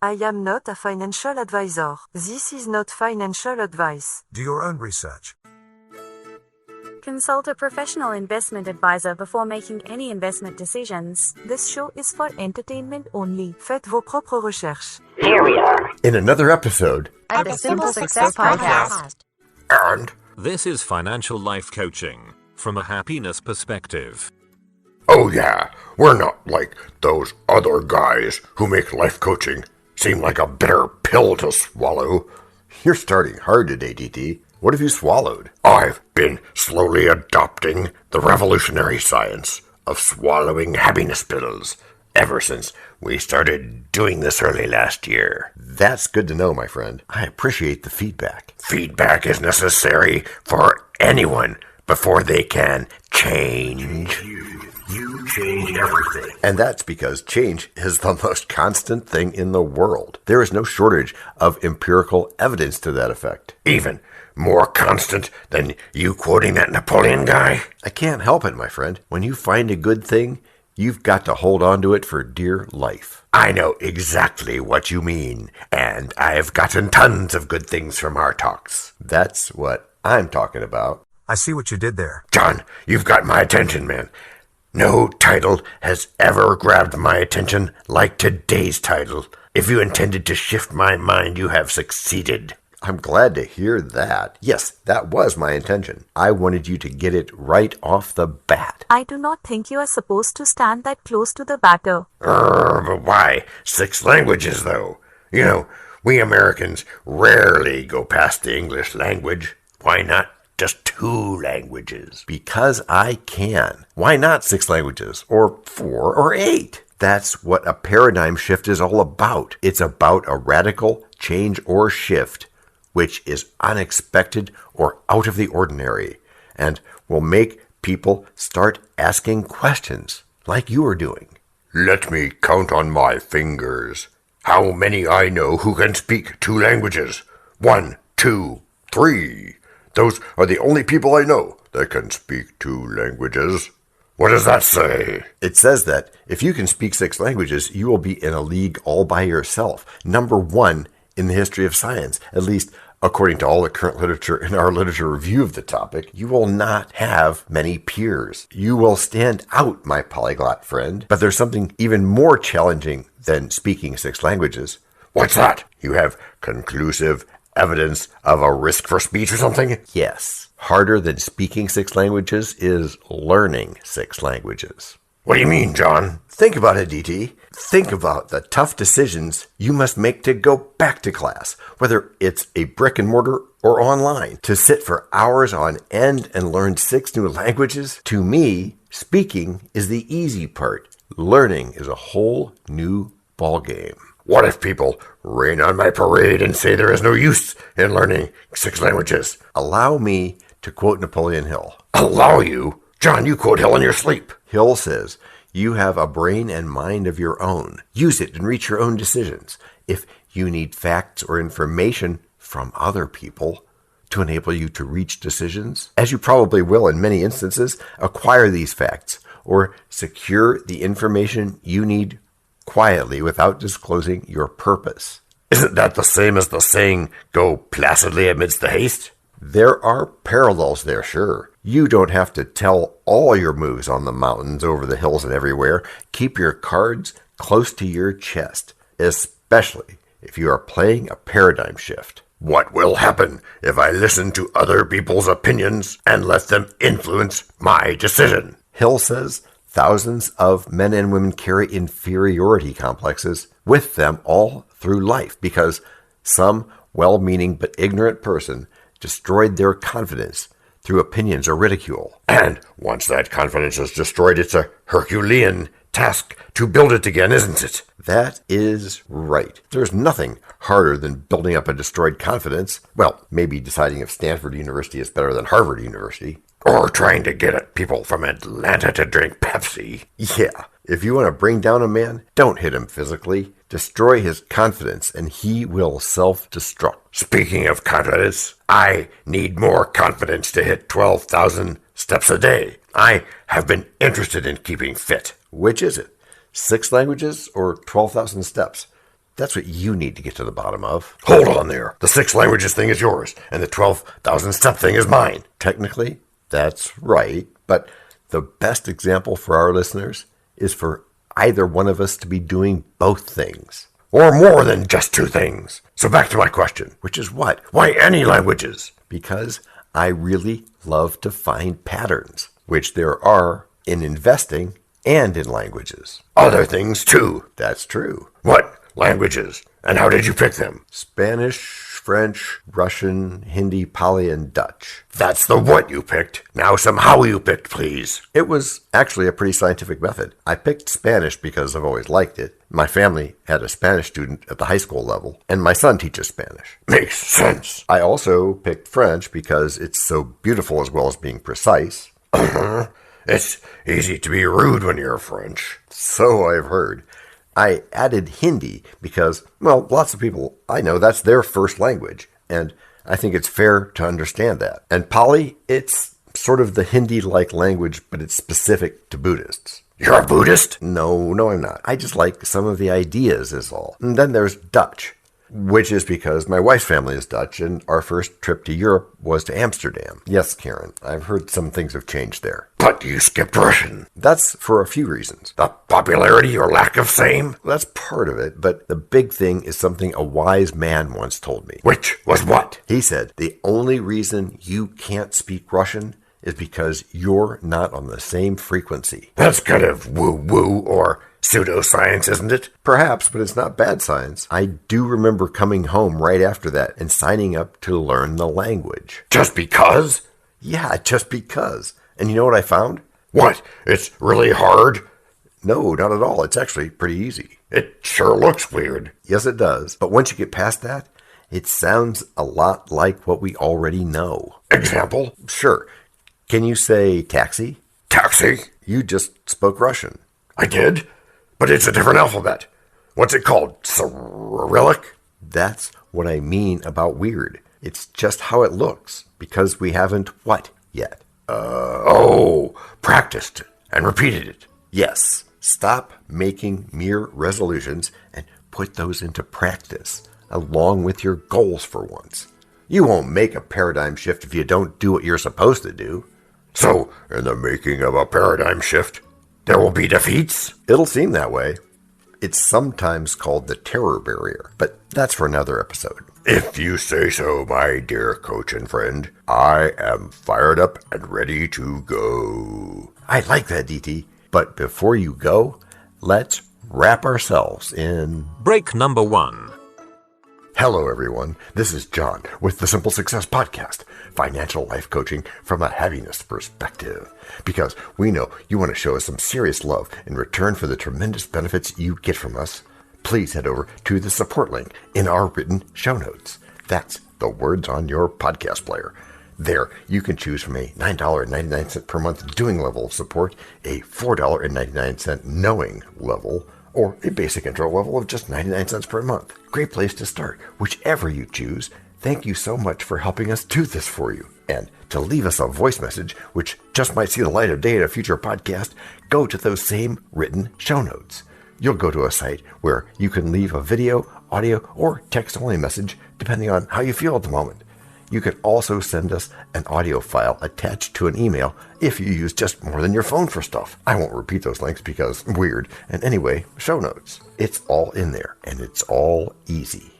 I am not a financial advisor. This is not financial advice. Do your own research. Consult a professional investment advisor before making any investment decisions. This show is for entertainment only. Faites vos propres recherches. Here we are in another episode of the Simple Success Podcast. And this is financial life coaching from a happiness perspective. Oh yeah, we're not like those other guys who make life coaching seem like a bitter pill to swallow. You're starting hard today, DT. What have you swallowed? I've been slowly adopting the revolutionary science of swallowing happiness pills ever since we started doing this early last year. That's good to know, my friend. I appreciate the feedback. Feedback is necessary for anyone before they can change. You change everything. And that's because change is the most constant thing in the world. There is no shortage of empirical evidence to that effect. Even more constant than you quoting that Napoleon guy? I can't help it, my friend. When you find a good thing, you've got to hold on to it for dear life. I know exactly what you mean, and I've gotten tons of good things from our talks. That's what I'm talking about. I see what you did there. John, you've got my attention, man. No title has ever grabbed my attention like today's title. If you intended to shift my mind, you have succeeded. I'm glad to hear that. Yes, that was my intention. I wanted you to get it right off the bat. I do not think you are supposed to stand that close to the batter. But why 6 languages, though? You know, we Americans rarely go past the English language. Why not just 2 languages? Because I can. Why not 6 languages? Or 4 or 8? That's what a paradigm shift is all about. It's about a radical change or shift which is unexpected or out of the ordinary, and will make people start asking questions, like you are doing. Let me count on my fingers how many I know who can speak 2 languages. 1, 2, 3. Those are the only people I know that can speak 2 languages. What does that say? It says that if you can speak 6 languages, you will be in a league all by yourself. Number 1 in the history of science, at least according to all the current literature in our literature review of the topic. You will not have many peers. You will stand out, my polyglot friend. But there's something even more challenging than speaking 6 languages. What's that? You have conclusive evidence of a risk for speech or something? Yes. Harder than speaking 6 languages is learning 6 languages. What do you mean, John? Think about it, DT. Think about the tough decisions you must make to go back to class, whether it's a brick and mortar or online. To sit for hours on end and learn 6 new languages? To me, speaking is the easy part. Learning is a whole new ballgame. What if people rain on my parade and say there is no use in learning 6 languages? Allow me to quote Napoleon Hill. Allow you? John, you quote Hill in your sleep. Hill says, you have a brain and mind of your own. Use it and reach your own decisions. If you need facts or information from other people to enable you to reach decisions, as you probably will in many instances, acquire these facts or secure the information you need quietly without disclosing your purpose. Isn't that the same as the saying, go placidly amidst the haste? There are parallels there, sure. You don't have to tell all your moves on the mountains, over the hills, and everywhere. Keep your cards close to your chest, especially if you are playing a paradigm shift. What will happen if I listen to other people's opinions and let them influence my decision? Hill says thousands of men and women carry inferiority complexes with them all through life because some well-meaning but ignorant person destroyed their confidence through opinions or ridicule. And once that confidence is destroyed, it's a Herculean task to build it again, isn't it? That is right. There's nothing harder than building up a destroyed confidence. Well, maybe deciding if Stanford University is better than Harvard University. Or trying to get at people from Atlanta to drink Pepsi. Yeah, if you want to bring down a man, don't hit him physically. Destroy his confidence, and he will self-destruct. Speaking of confidence, I need more confidence to hit 12,000 steps a day. I have been interested in keeping fit. Which is it? 6 languages or 12,000 steps? That's what you need to get to the bottom of. Hold on there. The 6 languages thing is yours, and the 12,000 step thing is mine. Technically, that's right, but the best example for our listeners is for either one of us to be doing both things. Or more than just 2 things. So back to my question, which is what? Why any languages? Because I really love to find patterns, which there are in investing and in languages. Other things too. That's true. What languages? And how did you pick them? Spanish, French, Russian, Hindi, Pali, and Dutch. That's the what you picked. Now some how you picked, please. It was actually a pretty scientific method. I picked Spanish because I've always liked it. My family had a Spanish student at the high school level, and my son teaches Spanish. Makes sense. I also picked French because it's so beautiful as well as being precise. It's easy to be rude when you're French. So I've heard. I added Hindi because, well, lots of people I know that's their first language, and I think it's fair to understand that. And Pali, it's sort of the Hindi-like language, but it's specific to Buddhists. You're a Buddhist? No, I'm not. I just like some of the ideas is all. And then there's Dutch, which is because my wife's family is Dutch, and our first trip to Europe was to Amsterdam. Yes, Karen, I've heard some things have changed there. But you skipped Russian. That's for a few reasons. The popularity or lack of same? That's part of it, but the big thing is something a wise man once told me. Which was what? He said, the only reason you can't speak Russian is because you're not on the same frequency. That's kind of woo-woo or pseudoscience, isn't it? Perhaps, but it's not bad science. I do remember coming home right after that and signing up to learn the language. Just because? Yeah, just because. And you know what I found? What? It's really hard? No, not at all. It's actually pretty easy. It sure looks weird. Yes, it does. But once you get past that, it sounds a lot like what we already know. Example? Sure. Can you say taxi? Taxi? You just spoke Russian. I did? But it's a different alphabet. What's it called? Cyrillic? That's what I mean about weird. It's just how it looks, because we haven't what yet? Practiced and repeated it. Yes. Stop making mere resolutions and put those into practice, along with your goals for once. You won't make a paradigm shift if you don't do what you're supposed to do. So, in the making of a paradigm shift, there will be defeats? It'll seem that way. It's sometimes called the terror barrier, but that's for another episode. If you say so, my dear coach and friend, I am fired up and ready to go. I like that, DT. But before you go, let's wrap ourselves in Break number 1. Hello, everyone. This is John with the Simple Success Podcast, financial life coaching from a happiness perspective. Because we know you want to show us some serious love in return for the tremendous benefits you get from us. Please head over to the support link in our written show notes. That's the words on your podcast player. There, you can choose from a $9.99 per month doing level of support, a $4.99 knowing level, or a basic intro level of just 99 cents per month. Great place to start, whichever you choose. Thank you so much for helping us do this for you. And to leave us a voice message, which just might see the light of day in a future podcast, go to those same written show notes. You'll go to a site where you can leave a video, audio, or text-only message, depending on how you feel at the moment. You can also send us an audio file attached to an email if you use just more than your phone for stuff. I won't repeat those links because weird. And anyway, show notes. It's all in there, and it's all easy.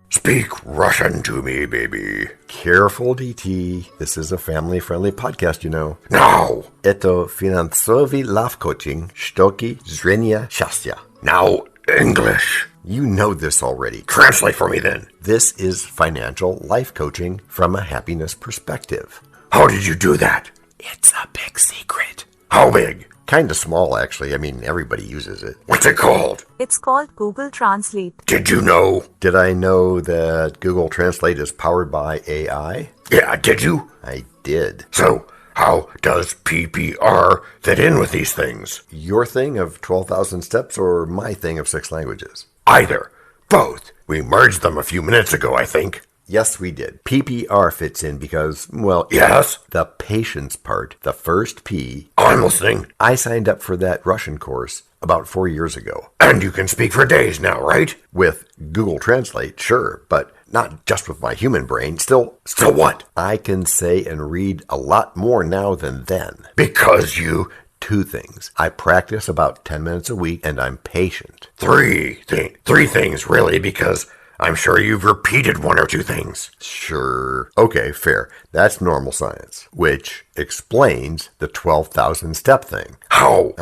Speak Russian to me, baby. Careful, DT. This is a family-friendly podcast, you know. Now! Это финансовый life coaching, штуки зрения счастья. Now, English. You know this already. Translate for me then. This is financial life coaching from a happiness perspective. How did you do that? It's a big secret. How big? Kind of small, actually. I mean, everybody uses it. What's it called? It's called Google Translate. Did you know? Did I know that Google Translate is powered by AI? Yeah, did you? I did. So, how does PPR fit in with these things? Your thing of 12,000 steps or my thing of 6 languages? Either. Both. We merged them a few minutes ago, I think. Yes, we did. PPR fits in because, well, yes, the patience part, the first P. I'm listening. I signed up for that Russian course about 4 years ago. And you can speak for days now, right? With Google Translate, sure, but not just with my human brain. Still what? I can say and read a lot more now than then. Because you... 2 things. I practice about 10 minutes a week, and I'm patient. 3 things, really, because I'm sure you've repeated 1 or 2 things. Sure. Okay, fair. That's normal science, which explains the 12,000 step thing. How?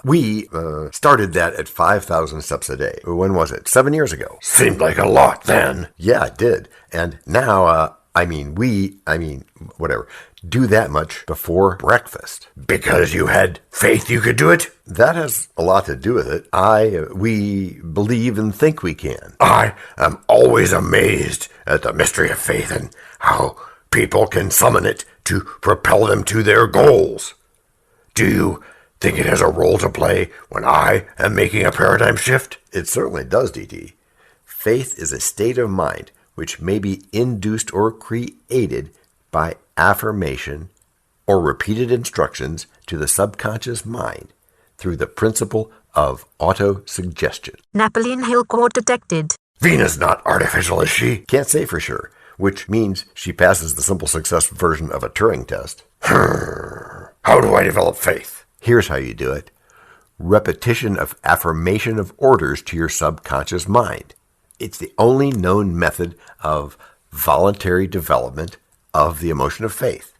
We started that at 5,000 steps a day. When was it? 7 years ago. Seemed like a lot then. Yeah, it did. And now, whatever. Do that much before breakfast. Because you had faith you could do it? That has a lot to do with it. We believe and think we can. I am always amazed at the mystery of faith and how people can summon it to propel them to their goals. Do you think it has a role to play when I am making a paradigm shift? It certainly does, DT. Faith is a state of mind which may be induced or created by affirmation or repeated instructions to the subconscious mind through the principle of auto-suggestion. Napoleon Hill core detected. Venus not artificial, is she? Can't say for sure, which means she passes the simple success version of a Turing test. How do I develop faith? Here's how you do it. Repetition of affirmation of orders to your subconscious mind. It's the only known method of voluntary development of the emotion of faith.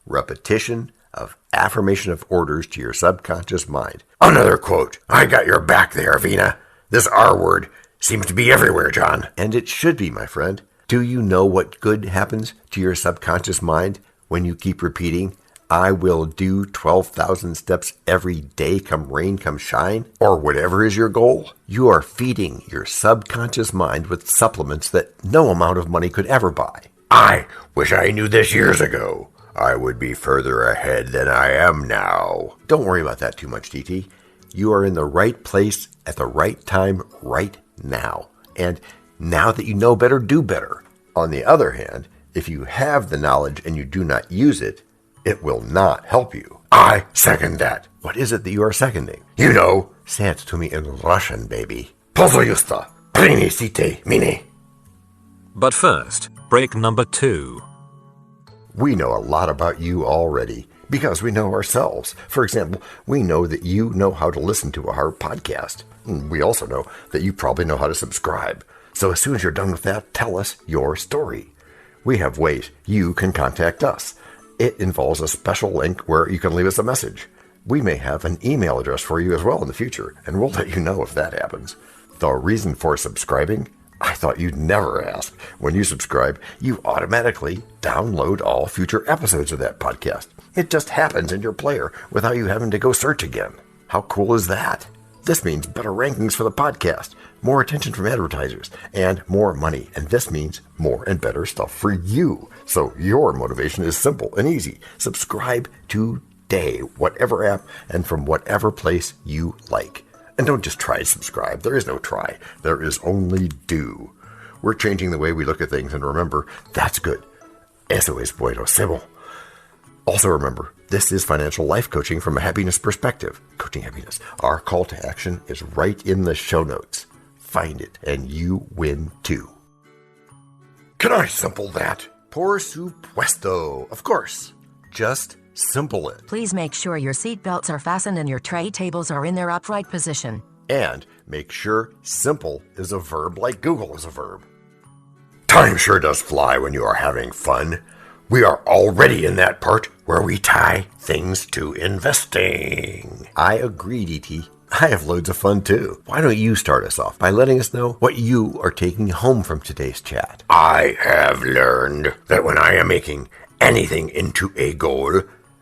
Repetition of affirmation of orders to your subconscious mind. Another quote. I got your back there, Vina. This R word seems to be everywhere, John. And it should be, my friend. Do you know what good happens to your subconscious mind when you keep repeating, I will do 12,000 steps every day, come rain, come shine, or whatever is your goal? You are feeding your subconscious mind with supplements that no amount of money could ever buy. I wish I knew this years ago. I would be further ahead than I am now. Don't worry about that too much, DT. You are in the right place at the right time right now. And now that you know better, do better. On the other hand, if you have the knowledge and you do not use it, it will not help you. I second that. What is it that you are seconding? You know. Say it to me in Russian, baby. Пожалуйста, принесите мне. But first, break number 2. We know a lot about you already because we know ourselves. For example, we know that you know how to listen to our podcast. We also know that you probably know how to subscribe. So as soon as you're done with that, tell us your story. We have ways you can contact us. It involves a special link where you can leave us a message. We may have an email address for you as well in the future, and we'll let you know if that happens. The reason for subscribing? I thought you'd never ask. When you subscribe, you automatically download all future episodes of that podcast. It just happens in your player without you having to go search again. How cool is that? This means better rankings for the podcast, more attention from advertisers, and more money. And this means more and better stuff for you. So your motivation is simple and easy. Subscribe today, whatever app and from whatever place you like. And don't just try to subscribe. There is no try. There is only do. We're changing the way we look at things, and remember, that's good. Eso es bueno, sebo. Also remember, this is financial life coaching from a happiness perspective. Coaching happiness. Our call to action is right in the show notes. Find it, and you win too. Can I simple that? Por supuesto. Of course. Just simple it. Please make sure your seatbelts are fastened and your tray tables are in their upright position. And make sure simple is a verb like Google is a verb. Time sure does fly when you are having fun. We are already in that part where we tie things to investing. I agree, DT. I have loads of fun too. Why don't you start us off by letting us know what you are taking home from today's chat? I have learned that when I am making anything into a goal,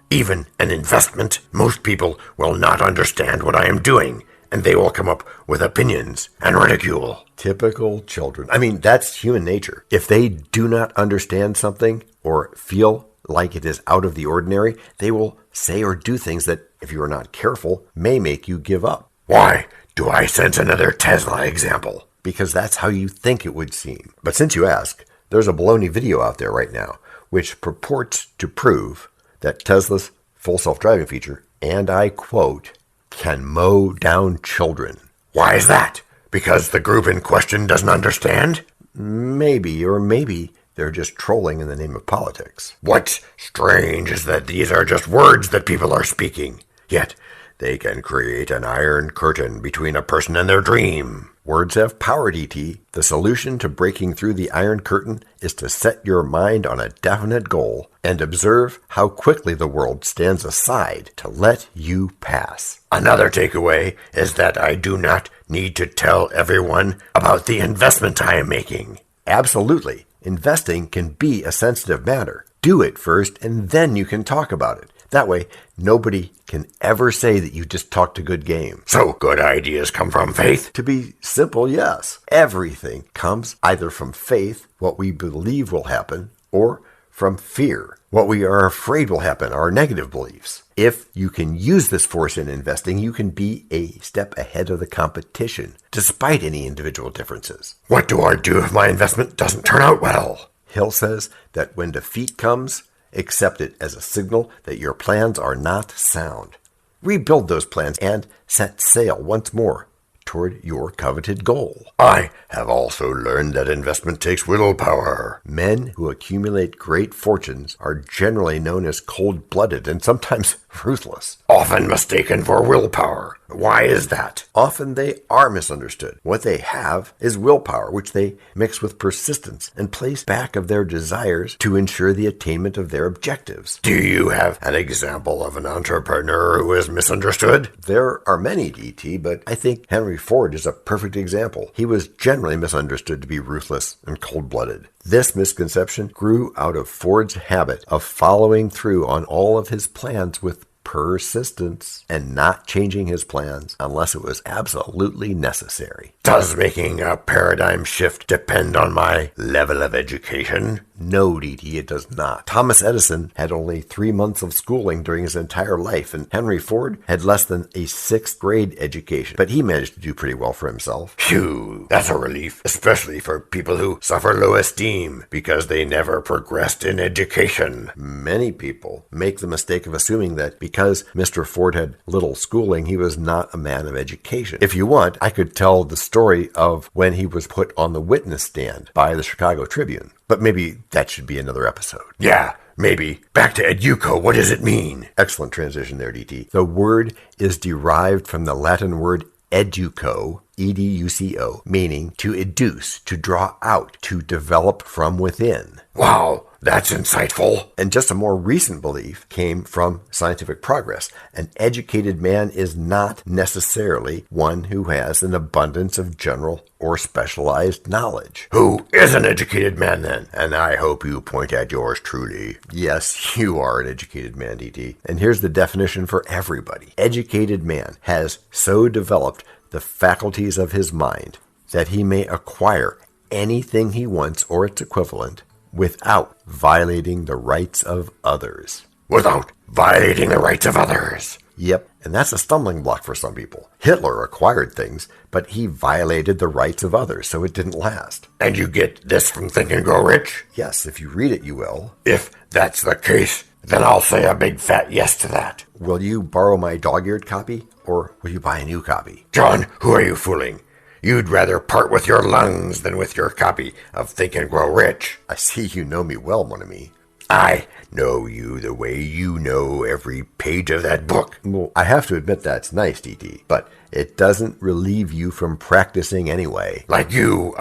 even an investment, most people will not understand what I am doing, and they will come up with opinions and ridicule. Typical children. I mean, that's human nature. If they do not understand something or feel like it is out of the ordinary, they will say or do things that, if you are not careful, may make you give up. Why do I sense another Tesla example? Because that's how you think it would seem. But since you ask, There's a baloney video out there right now which purports to prove that Tesla's full self-driving feature, and I quote, can mow down children. Why is that? Because the group in question doesn't understand? Maybe, or maybe they're just trolling in the name of politics. What's strange is that these are just words that people are speaking, yet they can create an iron curtain between a person and their dream. Words have power, DT. The solution to breaking through the iron curtain is to set your mind on a definite goal and observe how quickly the world stands aside to let you pass. Another takeaway is that I do not need to tell everyone about the investment I am making. Absolutely. Investing can be a sensitive matter. Do it first, and then you can talk about it. That way, nobody can ever say that you just talked a good game. So, good ideas come from faith? To be simple, yes. Everything comes either from faith, what we believe will happen, or from fear, what we are afraid will happen, our negative beliefs. If you can use this force in investing, you can be a step ahead of the competition, despite any individual differences. What do I do if my investment doesn't turn out well? Hill says that when defeat comes, accept it as a signal that your plans are not sound. Rebuild those plans and set sail once more toward your coveted goal. I have also learned that investment takes willpower. Men who accumulate great fortunes are generally known as cold-blooded and sometimes ruthless. Often mistaken for willpower. Why is that? Often they are misunderstood. What they have is willpower, which they mix with persistence and place back of their desires to ensure the attainment of their objectives. Do you have an example of an entrepreneur who is misunderstood? There are many, DT, but I think Henry Ford is a perfect example. He was generally misunderstood to be ruthless and cold-blooded. This misconception grew out of Ford's habit of following through on all of his plans with persistence and not changing his plans unless it was absolutely necessary. Does making a paradigm shift depend on my level of education? No, DT, it does not. Thomas Edison had only 3 months of schooling during his entire life, and Henry Ford had less than a 6th grade education, but he managed to do pretty well for himself. Phew, that's a relief, especially for people who suffer low esteem because they never progressed in education. Many people make the mistake of assuming that because Mr. Ford had little schooling, he was not a man of education. If you want, I could tell the story of when he was put on the witness stand by the Chicago Tribune. But maybe that should be another episode. Yeah, maybe. Back to educo, what does it mean? Excellent transition there, DT. The word is derived from the Latin word educo, E-D-U-C-O, meaning to educe, to draw out, to develop from within. Wow, that's insightful. And just a more recent belief came from scientific progress. An educated man is not necessarily one who has an abundance of general or specialized knowledge. Who is an educated man then? And I hope you point at yours truly. Yes, you are an educated man, DT. And here's the definition for everybody. Educated man has so developed the faculties of his mind that he may acquire anything he wants or its equivalent without violating the rights of others. Without violating the rights of others. Yep, and that's a stumbling block for some people. Hitler acquired things, but he violated the rights of others, so it didn't last. And you get this from Think and Grow Rich? Yes, if you read it, you will. If that's the case, then I'll say a big fat yes to that. Will you borrow my dog-eared copy, or will you buy a new copy? John, who are you fooling? You'd rather part with your lungs than with your copy of Think and Grow Rich. I see you know me well, mon ami. I know you the way you know every page of that book. Well, I have to admit that's nice, DT, but it doesn't relieve you from practicing anyway. Like you,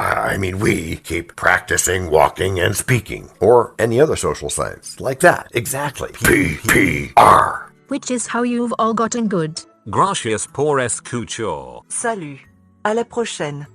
we keep practicing walking and speaking. Or any other social science. Like that, exactly. PPR. Which is how you've all gotten good. Gracias por escuchar. Salut. À la prochaine.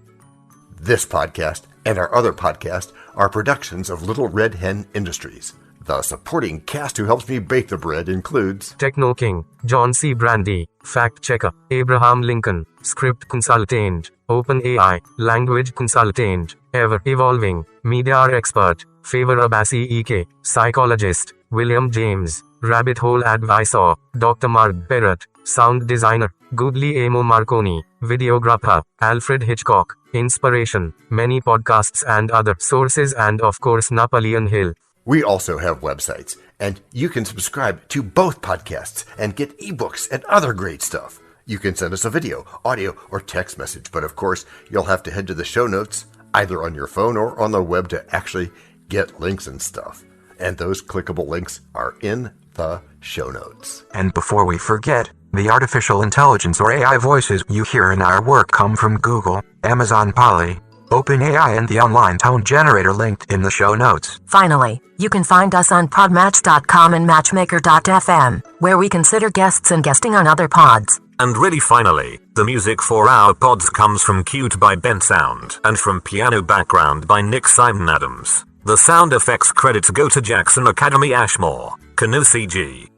This podcast and our other podcast are productions of Little Red Hen Industries. The supporting cast who helps me bake the bread includes Techno King, John C. Brandy, Fact Checker, Abraham Lincoln, Script Consultant, OpenAI, Language Consultant, Ever Evolving, Media Expert, Favor Abbasi EK, Psychologist, William James, Rabbit Hole Advisor, Dr. Mark Barrett, Sound Designer, Goodly Amo Marconi, Videographer, Alfred Hitchcock, inspiration, many podcasts and other sources, and of course Napoleon Hill. We also have websites, and you can subscribe to both podcasts and get ebooks and other great stuff. You can send us a video, audio, or text message, but of course, you'll have to head to the show notes, either on your phone or on the web, to actually get links and stuff. And those clickable links are in the show notes. And before we forget, the artificial intelligence or AI voices you hear in our work come from Google, Amazon Polly, OpenAI, and the online tone generator linked in the show notes. Finally, you can find us on podmatch.com and matchmaker.fm, where we consider guests and guesting on other pods. And really finally, the music for our pods comes from Cute by Ben Sound and from Piano Background by Nick Simon Adams. The sound effects credits go to Jackson Academy Ashmore, Canoe CG,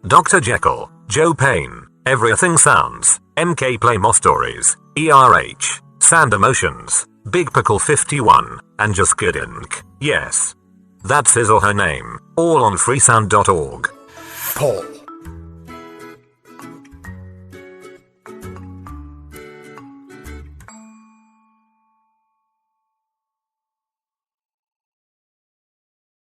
Dr. Jekyll, Joe Payne, Everything Sounds, MK Play More Stories, ERH, Sand Emotions, Big Pickle 51, and Just Good Inc. Yes. That's his or her name, all on freesound.org. Paul.